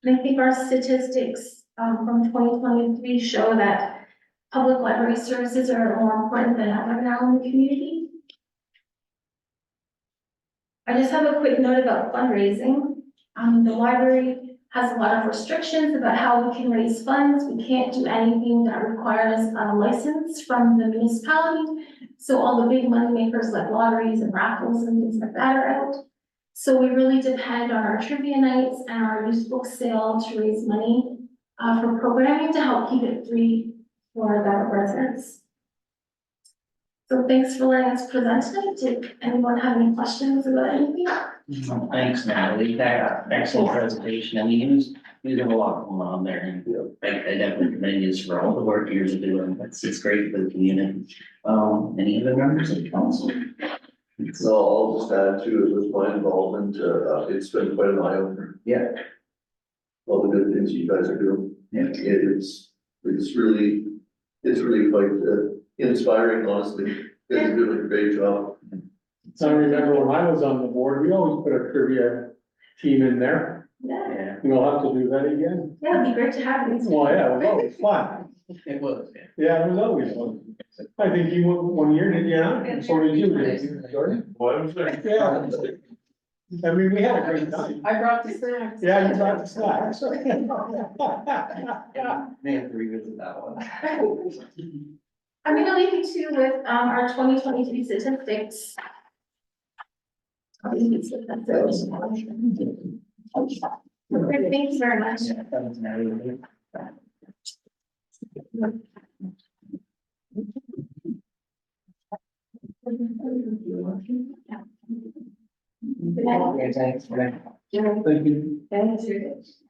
And I think our statistics from 2023 show that public library services are more important than ever now in the community. I just have a quick note about fundraising. The library has a lot of restrictions about how we can raise funds. We can't do anything that requires a license from the municipality. So all the big money makers like lotteries and raffles and things like that are out. So we really depend on our trivia nights and our used book sale to raise money for programming to help keep it free for the residents. So thanks for letting us present tonight. Did anyone have any questions about anything? Thanks, Natalie. That excellent presentation. And you have a lot going on there. And I definitely commend you for all the work you're doing. It's great for the community. Any other members of the council? So I'll just add to it with my involvement, it's been quite an eye opener. Yeah. All the good things you guys are doing. Yeah. It's really quite inspiring, honestly. You're doing a great job. I remember when I was on the board, we always put a trivia team in there. Yeah, We'll have to do that again. yeah, it'd be great to have you. Well, yeah, it was always fun. It was. Yeah, it was always fun. I think you went 1 year, did you not? And so did you, didn't you, Jordan? What was that? Yeah. I mean, we had a great time. I brought the snacks. Yeah, you brought the snacks. May have to revisit that one. I'm gonna leave you two with, our 2023 statistics. Okay, thanks very much. Good night. Okay, thanks. Thank you. Thanks.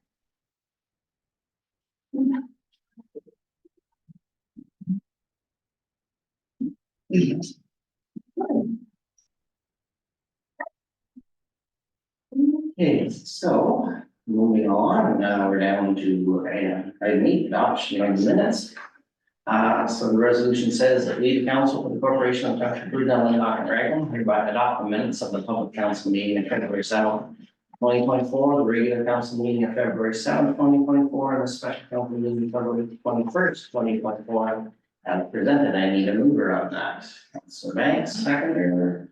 Okay, so moving on, now we're down to item 8, adoption of the minutes. So the resolution says that we, the council for the corporation of Township of Brunel and Dock and Raglan, hereby adopt the minutes of the public council meeting of February 7th, 2024, the regular council meeting of February 7th, 2024, and the special council meeting of February 21st, 2024. As presented, I need a mover on that. Councilor Banks, seconder.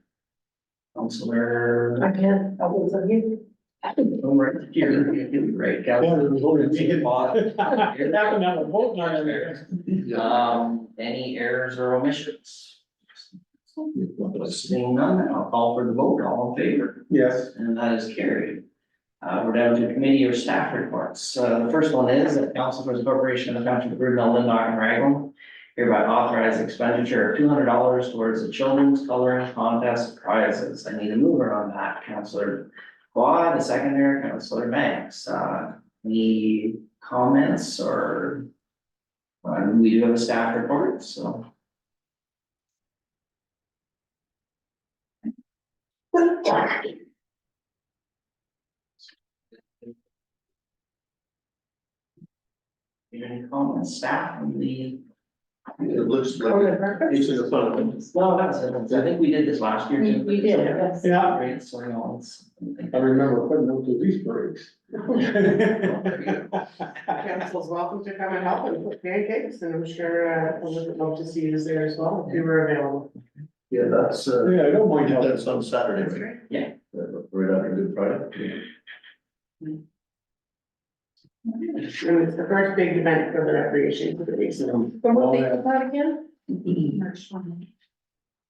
Councilor. I can't, I was on you. Right here, you're right, Yeah, Councilor. we voted. Here. Happened to have a vote on it. Any errors or omissions? Seeing none, I'll call for the vote, all in favor, Yes. and that is carried. We're down to committee or staff reports. The first one is that council for the corporation of the Township of Brunel, Lindau, and Raglan hereby authorize expenditure of $200 towards the children's coloring contest prizes. I need a mover on that, Councilor Quad, the seconder, Councilor Banks. Any comments or? We do have a staff report, so. Any comments, staff on the? It looks like it's in the fun of it. Well, that's it. I think we did this last year. too. We did, yes. Yeah, Great, so you know, it's. I remember putting them to these breaks. Council's welcome to come and help and put pancakes, and I'm sure, I would love to see you there as well, if you were available. Yeah, that's, Yeah, I don't mind helping. that's on Saturday, right? Yeah. Right after Good Friday. And it's the first big event for the recreation committee, so. So what date was that again? March 20.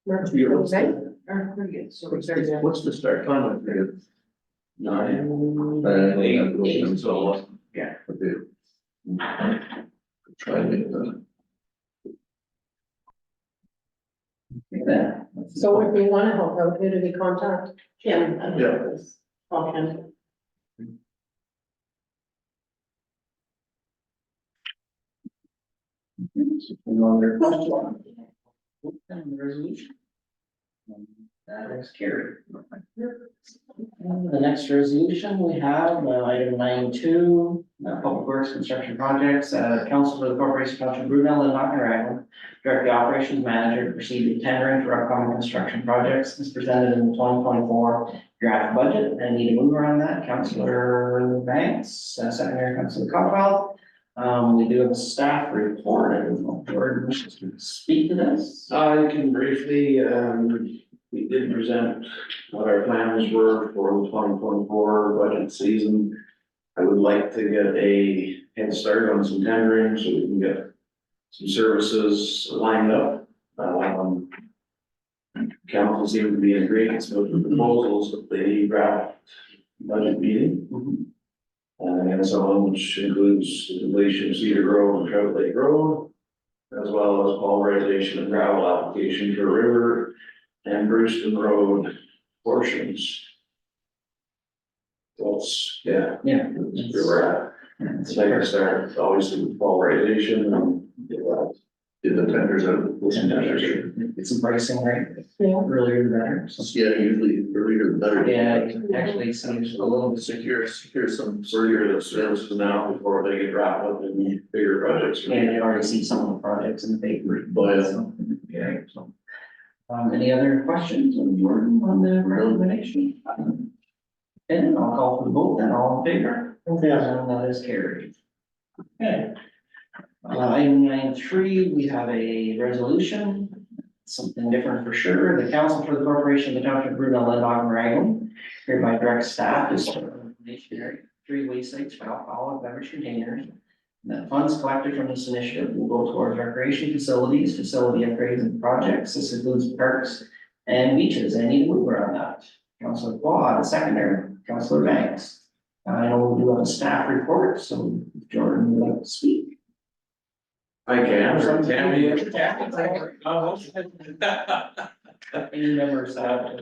March Yeah. 29th? Or, pretty good, so What's it's the- what's the start time? I forget. 9. Eight. So, Yeah. okay. Try and make that. Yeah. So if we wanna help out, who do we contact? Kim. Yeah. Call Kim. Another question. And the resolution. That is carried. And the next resolution, we have item 9.2, Public Works Construction Projects, Council for the Corporation of Township of Brunel and Dock and Raglan. Direct the operations manager to proceed with tendering for upcoming construction projects as presented in the 2024 draft budget. I need a mover on that, Councilor Banks, secondary Councilor Copwell. We do have a staff report, I don't know if Jordan wishes to speak to this. I can briefly, we did present what our plans were for the 2024 budget season. I would like to get a head start on some tendering so we can get some services lined up. Council seemed to be in agreement with the proposals at the draft budget meeting. And some of them, which includes the completion of Cedar Grove and Trout Lake Road, as well as pulverization and gravel application for River and Brewston Road portions. That's, yeah, Yeah. that's where we're at. It's like I start, obviously with pulverization and get that. Did the tenders out? Get some pricing, right? Yeah. Earlier the better. So, Yeah, usually earlier the better. yeah, it actually seems a little bit Secure some. Further the services now before they get wrapped up in bigger projects. And you already see some of the projects in the paper. But, So, yeah, so. Any other questions on Jordan on the recommendation? And I'll call for the vote then, all in favor? Yeah. And that is carried. Okay. Item 9.3, we have a resolution, something different for sure. The council for the corporation of the Township of Brunel, Lindau, and Raglan hereby direct staff to store stationary 3 waste sites for alcoholic beverage containers. The funds collected from this initiative will go towards recreation facilities, facility upgrades and projects. This includes parks and beaches. I need a mover on that. Councillor Quad, a seconder, Councillor Banks. I know we do have a staff report, so if Jordan would like to speak. I can, or Some- Tammy. Any members of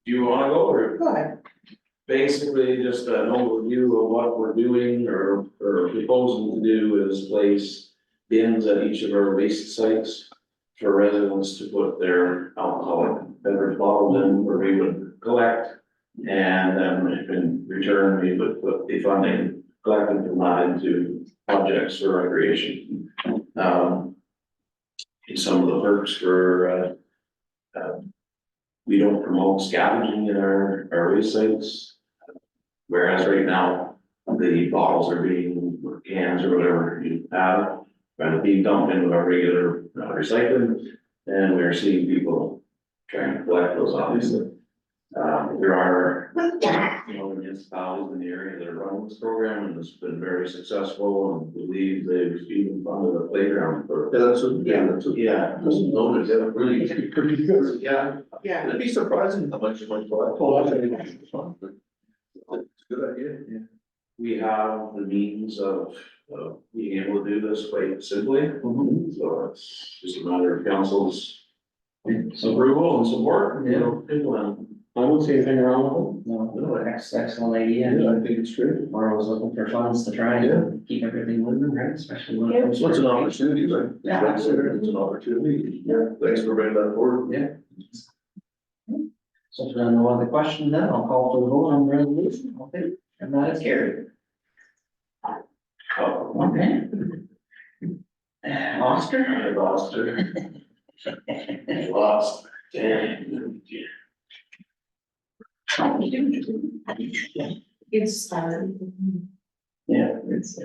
Do you wanna go, or Go ahead. basically just an overview of what we're doing or proposing to do is place bins at each of our waste sites for residents to put their alcoholic beverage bottles in, where we would collect. And then in return, we would put the funding collected from that into projects for recreation. Some of the perks for, we don't promote scavenging in our waste sites. Whereas right now, the bottles are being, or cans or whatever you have, being dumped into our regular recycling. And we're seeing people trying to collect those, obviously. There are, municipalities in the area that are running this program, and it's been very successful, and believe they've even funded a playground for. Yeah. Doesn't know that, yeah, really. Pretty good. Yeah. Yeah, It'd be surprising how much you might collect. Oh, that's It's a good idea. We have the means of being able to do this quite simply. So it's just a matter of council's approval and support, and I don't see anything wrong no, excellent idea. Yeah, I think it's true. We're always looking for funds to try and keep everything moving, right, especially when it comes to. What's an opportunity, right? Yeah, Like I said, it's an opportunity. Yeah. Thanks for bringing that forward. Yeah. So if there are no other questions, then I'll call for the vote on the resolution. Okay, and that is carried. Okay. Oscar? I lost her. I lost. Damn. it's, Yeah, it's.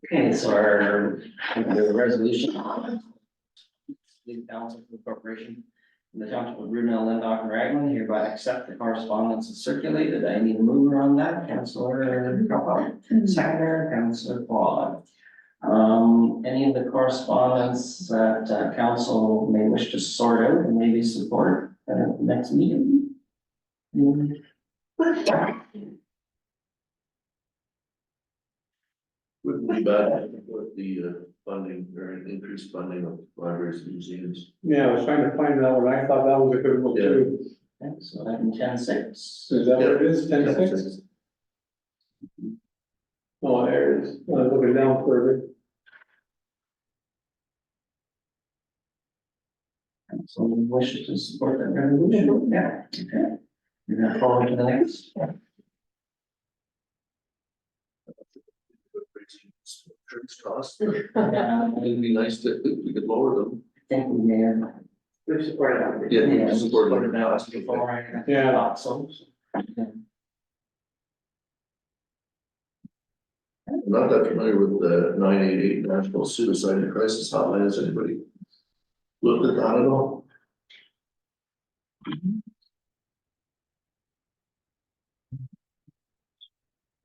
Okay, so the resolution. Lead council for the corporation. In the township of Brunel, Lindau, and Raglan hereby accept the correspondence as circulated. I need a mover on that, Councillor Capel, seconder, Councillor Quad. Any of the correspondence that council may wish to sort out and maybe support at the next meeting? Wouldn't be bad with the funding or increased funding of libraries and museums. Yeah, I was trying to find out, what I thought that was a good one too. Okay, so item 10.6. Is that what it is, 10-6? Oh, there it is, I was looking down further. So we wish to support that resolution? Yeah, okay. You're gonna forward to the next. Insurance costs. It'd be nice to, if we could lower them. I think we may have. we've supported that. Yeah, we support supported them. that last before. I Yeah. thought so. I'm not that familiar with the 988 National Suicide and Crisis Hotline. Has anybody looked at that at all?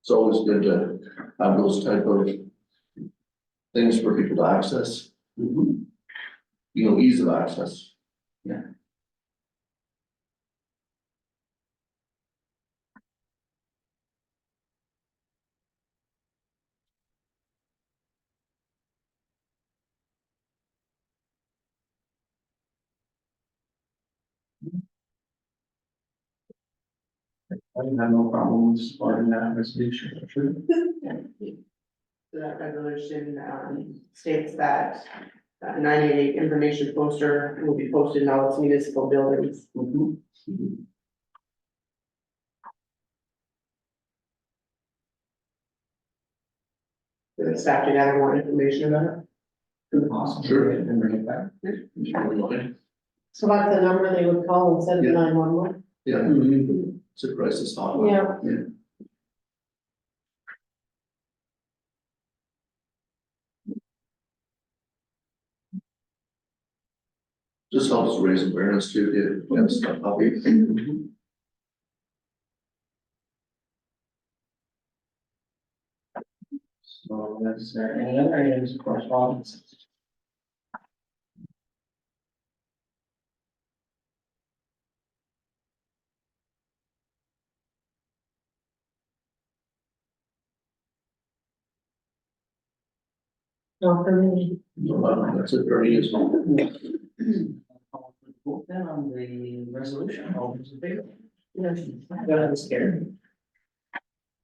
It's always good to have those type of things for people to access, Mhm. ease of access. I have no problem with supporting that resolution. Sure. So that resolution, states that 988 information poster will be posted in all its municipal buildings. Mhm. The staff to gather more information about it. Awesome. Sure. And bring it back. So that's the number they would call instead of Yeah. 911? Yeah, Mhm. it's a crisis hotline. Yeah. Just helps raise awareness too, get stuff up. So is there any other items of correspondence? No, for me. That's it for me as well. Vote then on the resolution, all those in favor? Yes. That is scary.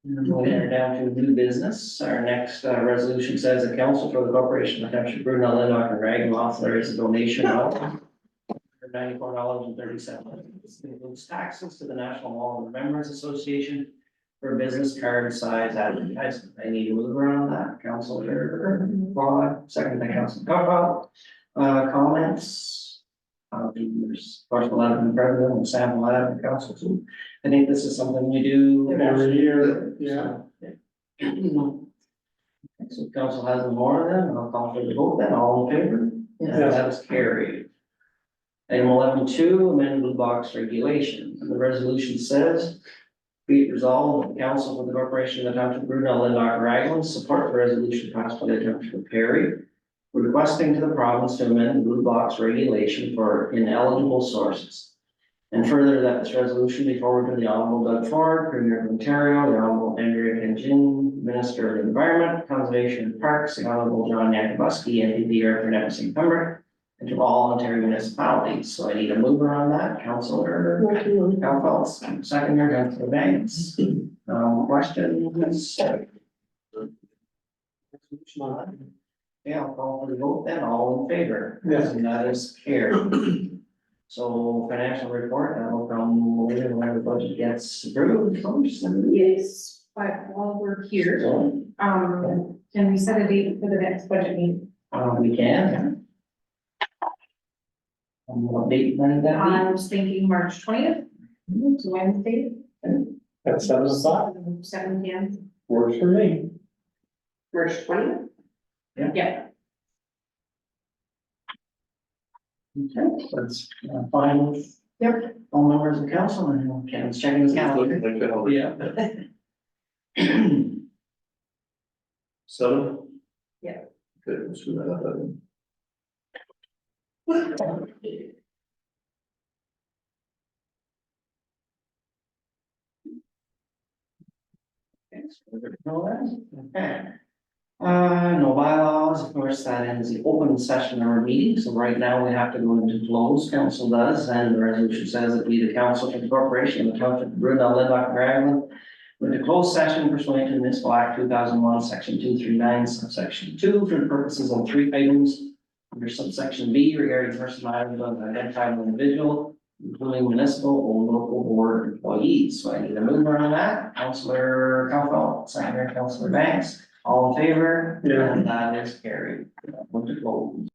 We'll enter down to new business. Our next resolution says the council for the corporation of Township Brunel, Lindmark and Rag will authorize a donation of $94.37. This includes taxes to the National Wall of Remembrance Association for business card size advertising. I need to move around that. Councilor Rod, second by Councilor Coppout. Comments? There's of course the letter from the president and Sam letter from council too. I think this is something we do Every year, yeah. So council has more of them, I'll call for the vote then, all in favor? Yes. That is carried. Item 11.2, amend blue box regulation, and the resolution says, be it resolved that the council for the corporation of the township of Brunel, Lindmark, Ragland support the resolution passed by the township of Perry, requesting to the province to amend the blue box regulation for ineligible sources. And further, that this resolution be forwarded to the Honorable Doug Ford, Premier of Ontario, the Honorable Andrea Kenjin, Minister of Environment, Conservation and Parks, the Honorable John Yakubuski, MPP for Nipissing Pembroke, and to all Ontario municipalities. So I need a mover on that, Councilor Council, seconder, Councilor Banks. Questions? Yeah, I'll call for the vote then, all in favor? Yes. And that is carried. So financial report, that will come later when the budget gets approved first. Yes, but while we're here, So, can we set a date for the next budget meeting? we can. What date then that I was thinking March 20th, it's Wednesday, At 7 o'clock, 7 p.m. works for me. March 20th? Yeah, be? Okay, that's fine with. Yep. All members of council and Ken's checking his calendar. Yeah. 7? Yeah. Okay, let's do that then. Okay. No bylaws, of course, that ends the open session of our meeting, so right now we have to go into closed, council does, and the resolution says that we, the council for the corporation, the township of Brunel, Lindmark, and Ragland, with the closed session pursuant to Municipal Act 2001, section 239, subsection 2, for the purposes of 3 items under subsection B regarding personal matters of an identified individual, including municipal or local board employees. So I need a mover on that. Councilor Council, seconder, Councilor Banks, all in favor? Yeah. And that is carried. Went to close.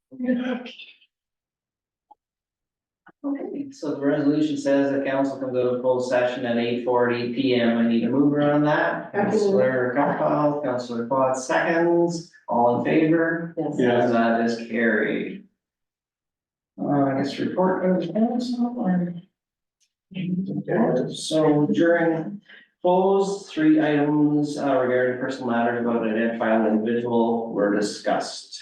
Okay, so the resolution says that council can go to closed session at 8:40 PM. I need a mover on that. Councilor Council, Councilor Potts seconds, all in favor? Yes. Yeah. And that is carried. I guess report goes council or? So during closed, 3 items regarding personal matters about an identified individual were discussed.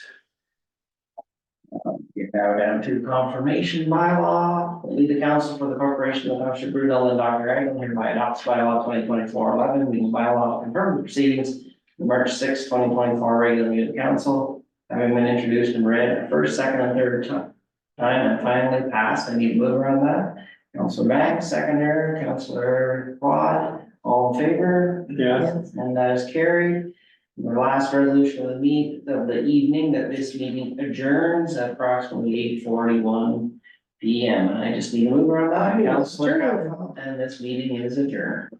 Get now down to confirmation bylaw, lead the council for the corporation of Township Brunel and Dr. Ragland hereby adopts bylaw 2024-11, means bylaw confirmed the proceedings, the March 6, 2024 regular meeting of council, having been introduced and read first, second, and third time and finally passed. I need a mover on that. Councilor Banks, seconder, Councilor Quad, all in favor? Yes. And that is carried. The last resolution of the evening, that this meeting adjourns at approximately 8:41 PM. And I just need a mover on that, Councilor, and this meeting is adjourned.